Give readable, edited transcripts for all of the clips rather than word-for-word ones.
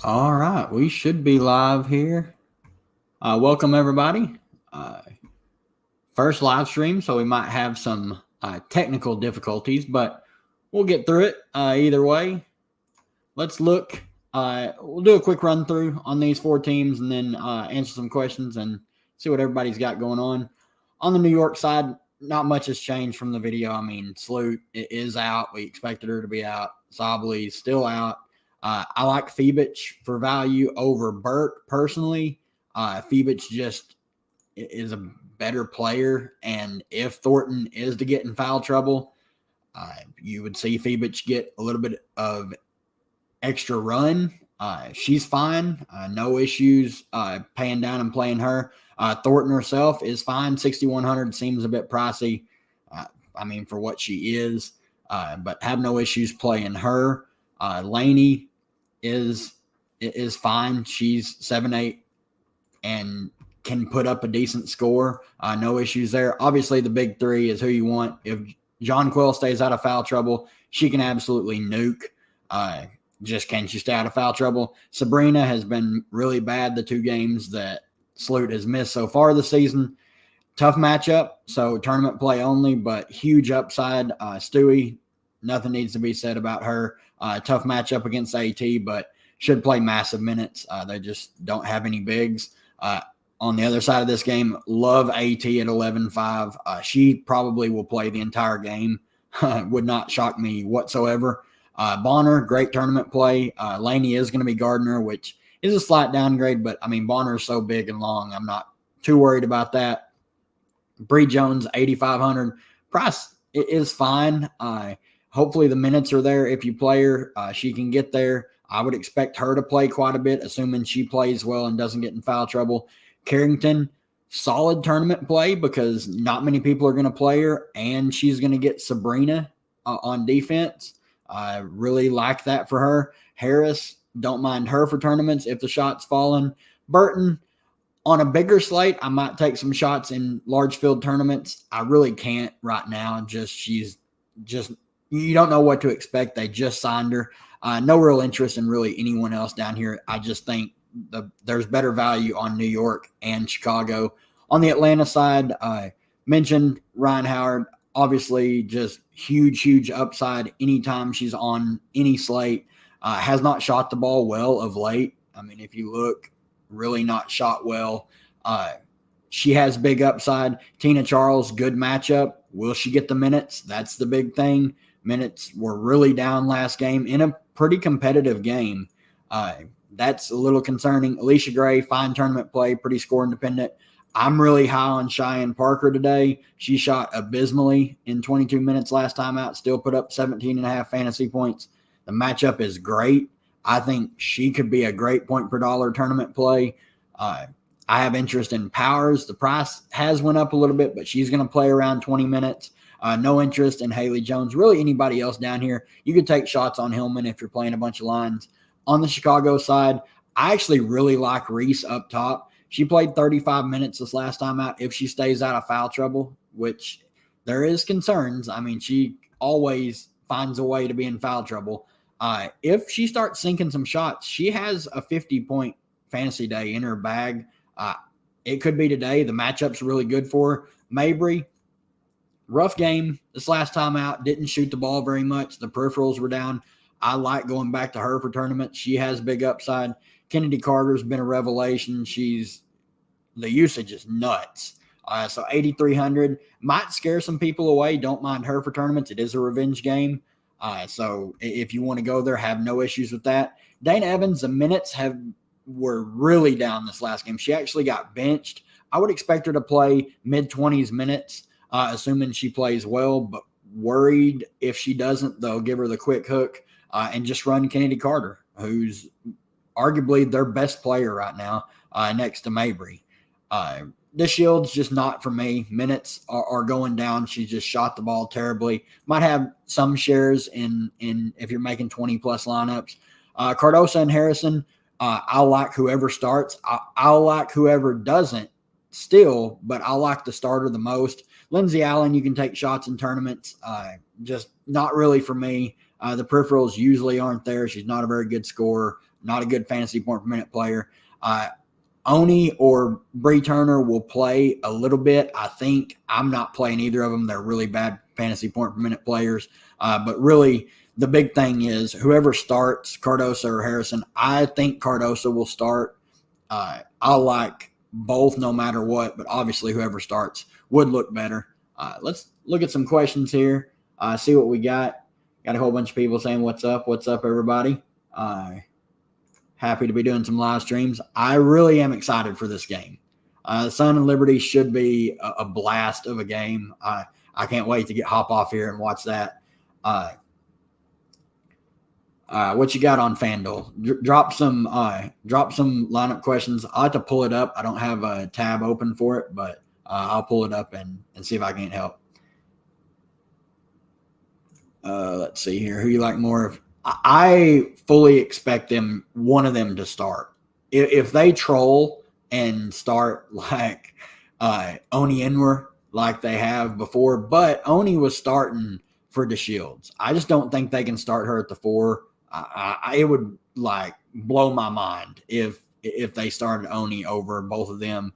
All right, we should be live here. Welcome everybody. Uh, First live stream, so we might have some technical difficulties, but we'll get through it either way. Let's look. We'll do a quick run through on these four teams, and then answer some questions and see what everybody's got going on. On the New York side, not much has changed from the video. I mean, Sloot is out. We expected her to be out. Sably's still out. I like Fiebich for value over Burke personally. Fiebich just is a better player, and if Thornton is to get in foul trouble, you would see Fiebich get a little bit of extra run. She's fine. No issues paying down and playing her. Thornton herself is fine. 6,100 seems a bit pricey. I mean, for what she is, but have no issues playing her. Laney is fine. She's 7'8" and can put up a decent score. No issues there. Obviously, the big three is who you want. If John Quill stays out of foul trouble, she can absolutely nuke. Just can't you stay out of foul trouble? Sabrina has been really bad the two games that Sloot has missed so far this season. Tough matchup, so tournament play only, but huge upside. Stewie, nothing needs to be said about her. Tough matchup against AT, but should play massive minutes. They just don't have any bigs. On the other side of this game, love AT at 11.5. She probably will play the entire game. Would not shock me whatsoever. Bonner, great tournament play. Laney is going to be Gardner, which is a slight downgrade, but I mean, Bonner is so big and long. I'm not too worried about that. Bree Jones, 8,500. Price is fine. Hopefully the minutes are there. If you play her, she can get there. I would expect her to play quite a bit, assuming she plays well and doesn't get in foul trouble. Carrington, solid tournament play because not many people are going to play her, and she's going to get Sabrina on defense. I really like that for her. Harris, don't mind her for tournaments if the shot's falling. Burton, on a bigger slate, I might take some shots in large field tournaments. I really can't right now. She's just, you don't know what to expect. They just signed her. No real interest in really anyone else down here. I just think there's better value on New York and Chicago. On the Atlanta side, I mentioned Ryan Howard. Obviously, just huge upside anytime she's on any slate. Has not shot the ball well of late. I mean, if you look, really not shot well. She has big upside. Tina Charles, good matchup. Will she get the minutes? That's the big thing. Minutes were really down last game in a pretty competitive game. That's a little concerning. Alicia Gray, fine tournament play, pretty score independent. I'm really high on Cheyenne Parker today. She shot abysmally in 22 minutes last time out, still put up 17.5 fantasy points. The matchup is great. I think she could be a great point per dollar tournament play. I have interest in Powers. The price has went up a little bit, but she's going to play around 20 minutes. No interest in Haley Jones. Really anybody else down here. You could take shots on Hillman if you're playing a bunch of lines. On the Chicago side, I actually really like Reese up top. She played 35 minutes this last time out if she stays out of foul trouble, which there is concerns. I mean, she always finds a way to be in foul trouble. If she starts sinking some shots, she has a 50-point fantasy day in her bag. It could be today. The matchup's really good for her. Mabry, rough game this last time out. Didn't shoot the ball very much. The peripherals were down. I like going back to her for tournaments. She has big upside. Kennedy Carter's been a revelation. The usage is nuts. So 8,300 might scare some people away. Don't mind her for tournaments. It is a revenge game. So if you want to go there, have no issues with that. Dana Evans, the minutes were really down this last game. She actually got benched. I would expect her to play mid-20s minutes, assuming she plays well, but worried if she doesn't, they'll give her the quick hook and just run Kennedy Carter, who's arguably their best player right now next to Mabry. This Shield's just not for me. Minutes are going down. She just shot the ball terribly. Might have some shares in if you're making 20-plus lineups. Cardoso and Harrison, I'll like whoever starts. I'll like whoever doesn't still, but I like the starter the most. Lindsey Allen, you can take shots in tournaments. Just not really for me. The peripherals usually aren't there. She's not a very good scorer. not a good fantasy point per minute player. Oni or Bree Turner will play a little bit. I think I'm not playing either of them. They're really bad fantasy point per minute players. But really, the big thing is whoever starts, Cardoso or Harrison, I think Cardoso will start. I like both no matter what, but obviously whoever starts would look better. Let's look at some questions here, see what we got. Got a whole bunch of people saying, what's up, everybody? Happy to be doing some live streams. I really am excited for this game. Sun and Liberty should be a blast of a game. I can't wait to hop off here and watch that. What you got on FanDuel? Drop some lineup questions. I'll have to pull it up. I don't have a tab open for it, but I'll pull it up and see if I can help. Let's see here. Who you like more of? I fully expect one of them to start. If they troll and start like Oni Wnba like they have before, but Oni was starting for DeShields. I just don't think they can start her at the 4. It would like blow my mind if they started Oni over both of them.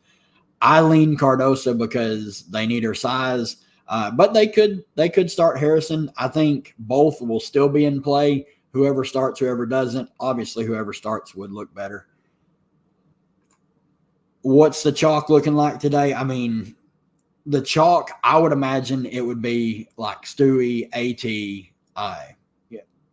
I lean Cardoso because they need her size, but they could start Harrison. I think both will still be in play. Whoever starts, whoever doesn't, obviously whoever starts would look better. What's the chalk looking like today? I mean, the chalk, I would imagine it would be like Stewie, AT.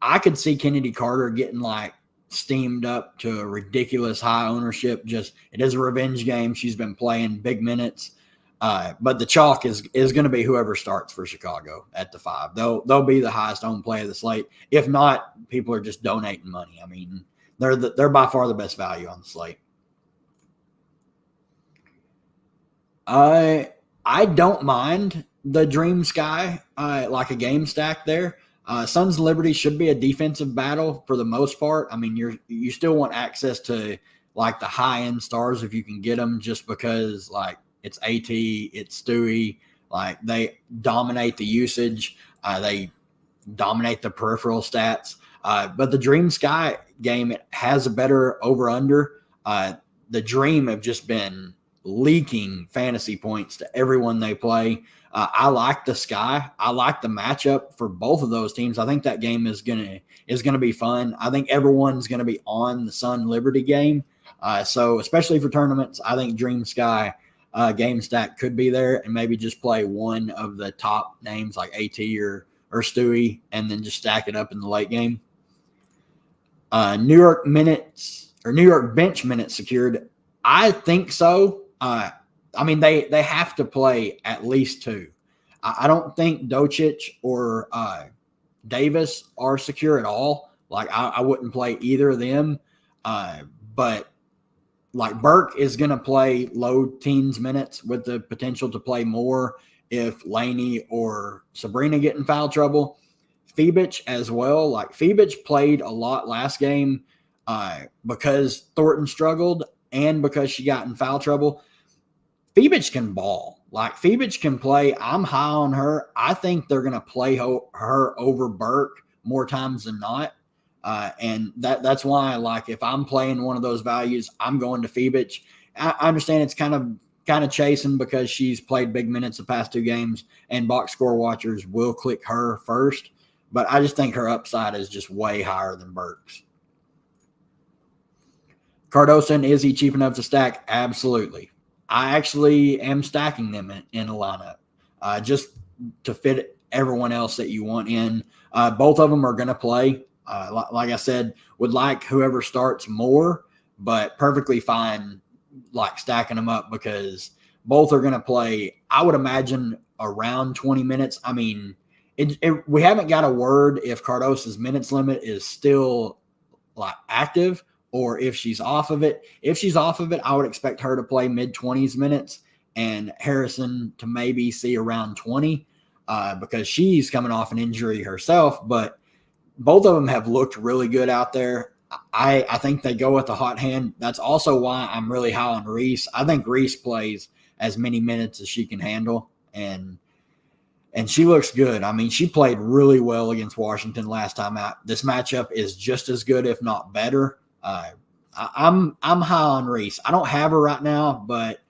I could see Kennedy Carter getting like steamed up to a ridiculous high ownership. Just it is a revenge game. She's been playing big minutes. But the chalk is going to be whoever starts for Chicago at the 5. They'll be the highest owned play of the slate. If not, people are just donating money. I mean, they're by far the best value on the slate. I don't mind the Dream Sky like a game stack there. Suns and Liberty should be a defensive battle for the most part. I mean, you still want access to like the high end stars if you can get them, just because like it's AT, it's Stewie, like they dominate the usage, they dominate the peripheral stats. But the Dream Sky game, it has a better over under. The Dream have just been leaking fantasy points to everyone they play. I like the Sky. I like the matchup for both of those teams. I think that game is gonna be fun. I think everyone's gonna be on the Sun Liberty game. So especially for tournaments, I think Dream Sky game stack could be there, and maybe just play one of the top names like AT or Stewie, and then just stack it up in the late game. New York bench minutes secured. I think so. I mean, they have to play at least 2. I don't think Docic or Davis are secure at all. Like I wouldn't play either of them. But like Burke is going to play low teens minutes with the potential to play more if Laney or Sabrina get in foul trouble. Phoebich as well. Like Phoebich played a lot last game because Thornton struggled and because she got in foul trouble. Phoebich can ball. Like Phoebich can play. I'm high on her. I think they're going to play her over Burke more times than not. And that's why, like, if I'm playing one of those values, I'm going to Phoebich. I understand it's kind of chasing because she's played big minutes the past 2 games, and box score watchers will click her first. But I just think her upside is just way higher than Burke's. Cardoso and Izzy cheap enough to stack? Absolutely. I actually am stacking them in a lineup just to fit everyone else that you want in. Both of them are going to play. Like I said, would like whoever starts more, but perfectly fine like stacking them up because both are going to play, I would imagine, around 20 minutes. I mean, we haven't got a word if Cardoso's minutes limit is still like active or if she's off of it. If she's off of it, I would expect her to play mid-20s minutes and Harrison to maybe see around 20 because she's coming off an injury herself, but both of them have looked really good out there. I think they go with the hot hand. That's also why I'm really high on Reese. I think Reese plays as many minutes as she can handle, and she looks good. I mean, she played really well against Washington last time out. This matchup is just as good, if not better. I'm high on Reese. I don't have her right now, but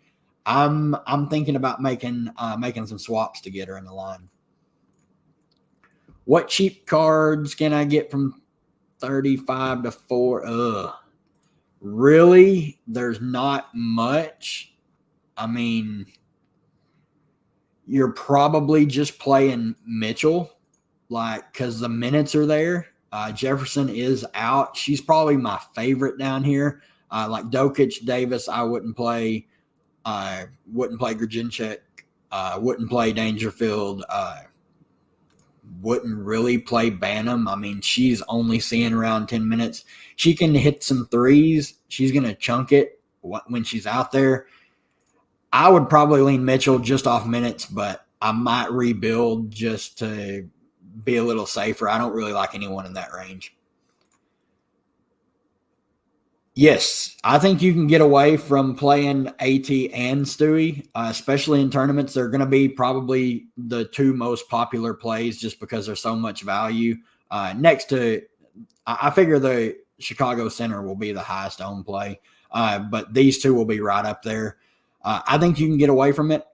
I'm thinking about making some swaps to get her in the line. What cheap cards can I get from 35 to 4? Really? There's not much. I mean, you're probably just playing Mitchell, because the minutes are there. Jefferson is out. She's probably my favorite down here. Like Dokic, Davis, I wouldn't play. Wouldn't play Grzinchek. Wouldn't play Dangerfield. Wouldn't really play Bantam. I mean, she's only seeing around 10 minutes. She can hit some threes. She's going to chunk it when she's out there. I would probably lean Mitchell just off minutes, but I might rebuild just to be a little safer. I don't really like anyone in that range. Yes, I think you can get away from playing AT and Stewie, especially in tournaments. They're going to be probably the two most popular plays just because there's so much value. Next to, I figure the Chicago Center will be the highest owned play, but these two will be right up there. I think you can get away from it.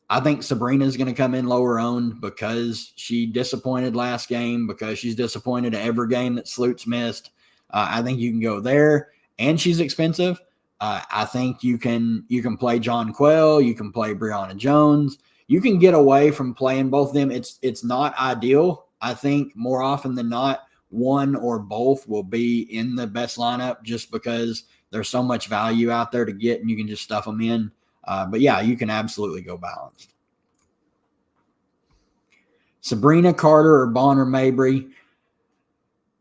I think Sabrina's going to come in lower owned because she disappointed last game, because she's disappointed every game that Slut's missed. I think you can go there. And she's expensive. I think you can play John Quell. You can play Brianna Jones. You can get away from playing both of them. It's not ideal. I think more often than not, one or both will be in the best lineup just because there's so much value out there to get and you can just stuff them in. But yeah, you can absolutely go balanced. Sabrina, Carter, or Bonner, Mabry.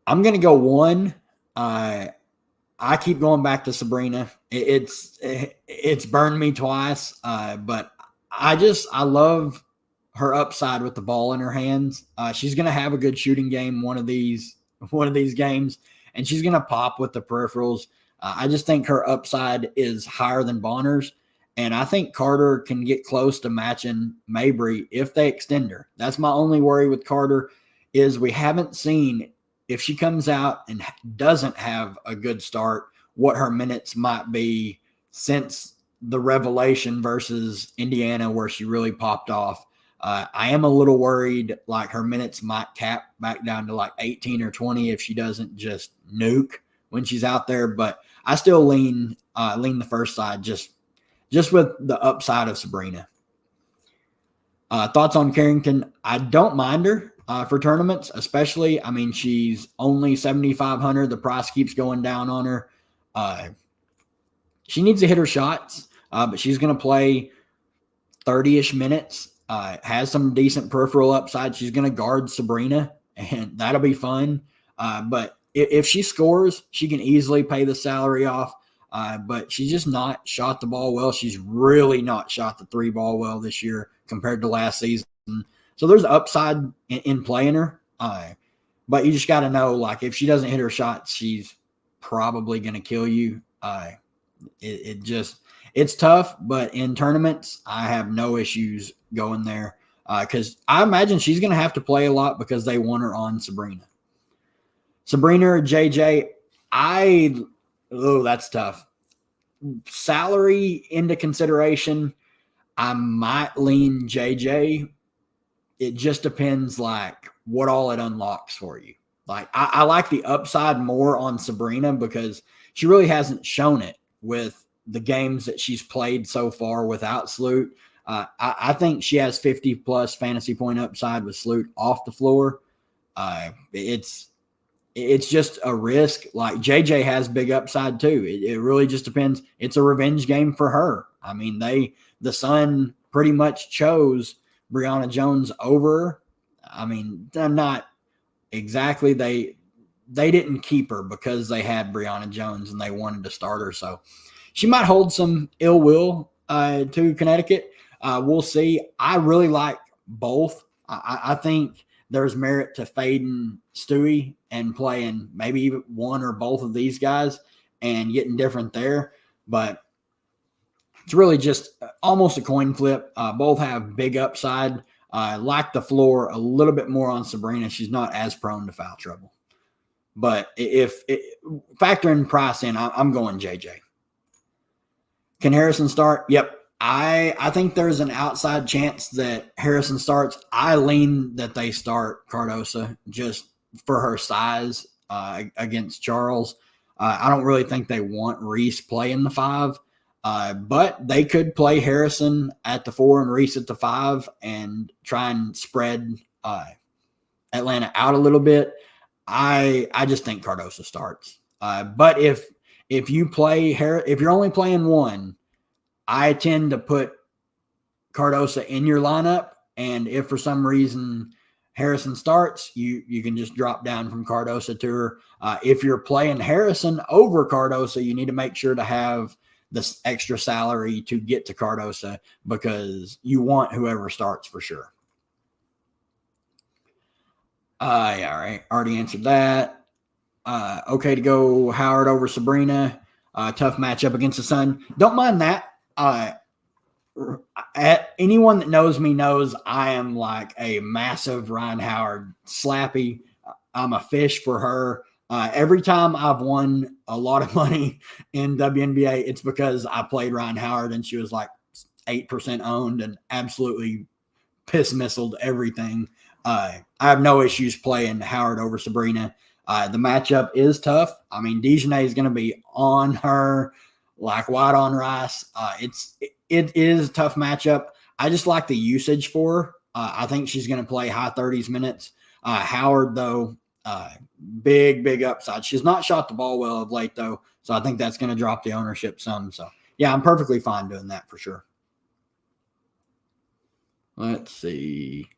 I'm going to go one. I keep going back to Sabrina. It's burned me twice, but I love her upside with the ball in her hands. She's going to have a good shooting game one of these games, and she's going to pop with the peripherals. I just think her upside is higher than Bonner's, and I think Carter can get close to matching Mabry if they extend her. That's my only worry with Carter is we haven't seen – if she comes out and doesn't have a good start, what her minutes might be since the revelation versus Indiana where she really popped off. I am a little worried like her minutes might cap back down to like 18 or 20 if she doesn't just nuke when she's out there. But I still lean the first side just with the upside of Sabrina. Thoughts on Carrington? I don't mind her. For tournaments, especially, I mean, she's only 7,500. The price keeps going down on her. She needs to hit her shots, but she's going to play 30-ish minutes. Has some decent peripheral upside. She's going to guard Sabrina, and that'll be fun. But if she scores, she can easily pay the salary off. But she's just not shot the ball well. She's really not shot the three ball well this year compared to last season. So there's upside in playing her. But you just got to know, like, if she doesn't hit her shots, she's probably going to kill you. It's tough, but in tournaments, I have no issues going there because I imagine she's going to have to play a lot because they want her on Sabrina. Sabrina or JJ, that's tough. Salary into consideration, I might lean JJ. It just depends, like, what all it unlocks for you. Like, I like the upside more on Sabrina because she really hasn't shown it with the games that she's played so far without Slut. I think she has 50-plus fantasy point upside with Slut off the floor. It's just a risk. Like, JJ has big upside too. It really just depends. It's a revenge game for her. I mean, the Sun pretty much chose Brianna Jones over. I mean, they're not exactly. They didn't keep her because they had Brianna Jones and they wanted to start her. So she might hold some ill will to Connecticut. We'll see. I really like both. I think there's merit to fading Stewie and playing maybe even one or both of these guys and getting different there. But it's really just almost a coin flip. Both have big upside. Like the floor a little bit more on Sabrina. She's not as prone to foul trouble. But if factoring price in, I'm going JJ. Can Harrison start? Yep. I think there's an outside chance that Harrison starts. I lean that they start Cardosa just for her size against Charles. I don't really think they want Reese playing the 5, but they could play Harrison at the 4 and Reese at the 5 and try and spread Atlanta out a little bit. I just think Cardosa starts. But if you play if you're only playing one, I tend to put Cardosa in your lineup, and if for some reason Harrison starts, you can just drop down from Cardosa to her. If you're playing Harrison over Cardosa, you need to make sure to have this extra salary to get to Cardosa because you want whoever starts for sure. Yeah, all right. Already answered that. Okay to go Howard over Sabrina. Tough matchup against the Sun. Don't mind that. Anyone that knows me knows I am like a massive Ryan Howard slappy. I'm a fish for her. Every time I've won a lot of money in WNBA, it's because I played Ryan Howard and she was like 8% owned and absolutely piss missiled everything. I have no issues playing Howard over Sabrina. The matchup is tough. I mean, Dejanay is going to be on her like white on rice. It is a tough matchup. I just like the usage for her. I think she's going to play high 30s minutes. Howard, though, big upside. She's not shot the ball well of late, though, so I think that's going to drop the ownership some. So, yeah, I'm perfectly fine doing that for sure. Let's see.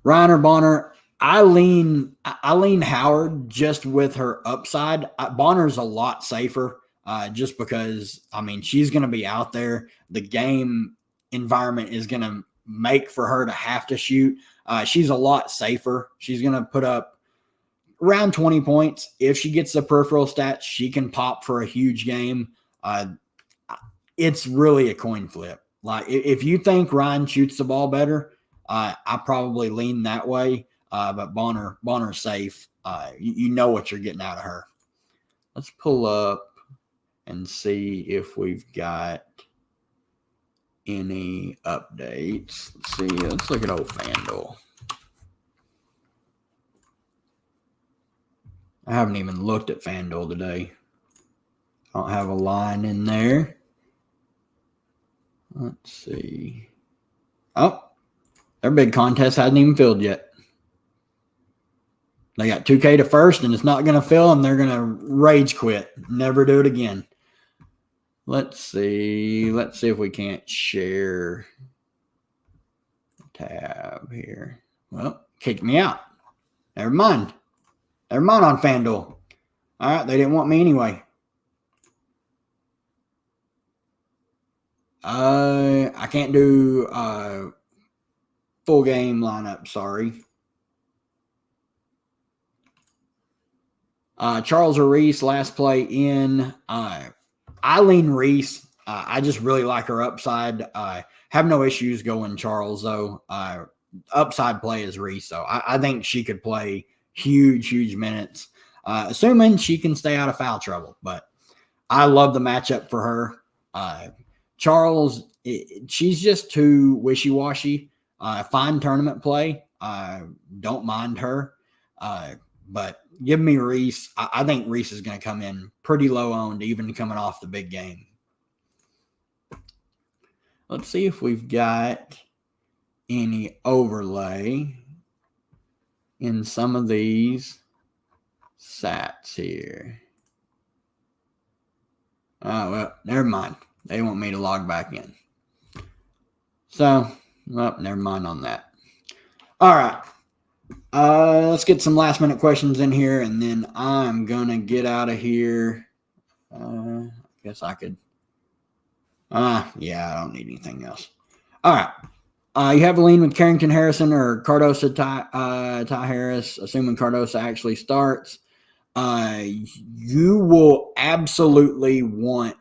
Ryan or Bonner, I lean Howard just with her upside. Bonner's a lot safer just because, I mean, she's going to be out there. The game environment is going to make for her to have to shoot. She's a lot safer. She's going to put up around 20 points. If she gets the peripheral stats, she can pop for a huge game. It's really a coin flip. Like, if you think Ryan shoots the ball better, I probably lean that way. But Bonner's safe. You know what you're getting out of her. Let's pull up and see if we've got any updates. Let's see. Let's look at old FanDuel. I haven't even looked at FanDuel today. I don't have a line in there. Let's see. Oh, their big contest hasn't even filled yet. They got 2K to first, and it's not going to fill, and they're going to rage quit. Never do it again. Let's see. Let's see if we can't share tab here. Well, kicked me out. Never mind. Never mind on FanDuel. All right, they didn't want me anyway. I can't do full game lineup, sorry. Charles or Reese, last play in. I lean Reese. I just really like her upside. Have no issues going Charles, though. Upside play is Reese, so I think she could play huge minutes, assuming she can stay out of foul trouble. But I love the matchup for her. Charles, she's just too wishy-washy. Fine tournament play. Don't mind her. But give me Reese. I think Reese is going to come in pretty low owned, even coming off the big game. Let's see if we've got any overlay in some of these sats here. Oh, well, never mind. They want me to log back in. So, well, never mind on that. All right. Let's get some last minute questions in here, and then I'm going to get out of here. I guess I could. Yeah, I don't need anything else. All right. You have a lean with Carrington Harrison or Cardosa Ty Harris, assuming Cardosa actually starts. You will absolutely want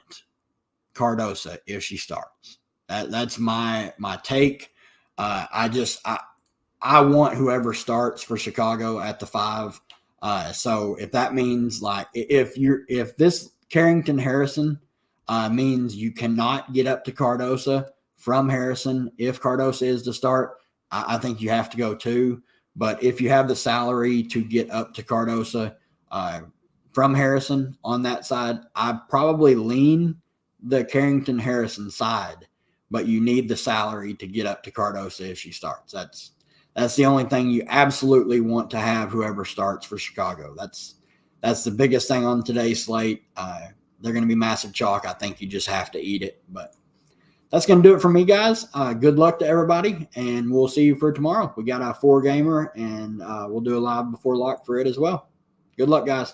Cardosa if she starts. That's my take. I want whoever starts for Chicago at the 5. So if that means like if this Carrington Harrison means you cannot get up to Cardosa from Harrison, if Cardosa is to start, I think you have to go 2. But if you have the salary to get up to Cardosa from Harrison on that side, I probably lean the Carrington Harrison side, but you need the salary to get up to Cardosa if she starts. That's the only thing you absolutely want to have whoever starts for Chicago. That's the biggest thing on today's slate. They're going to be massive chalk. I think you just have to eat it. But that's going to do it for me, guys. Good luck to everybody, and we'll see you for tomorrow. We got a 4-gamer, and we'll do a live before lock for it as well. Good luck, guys.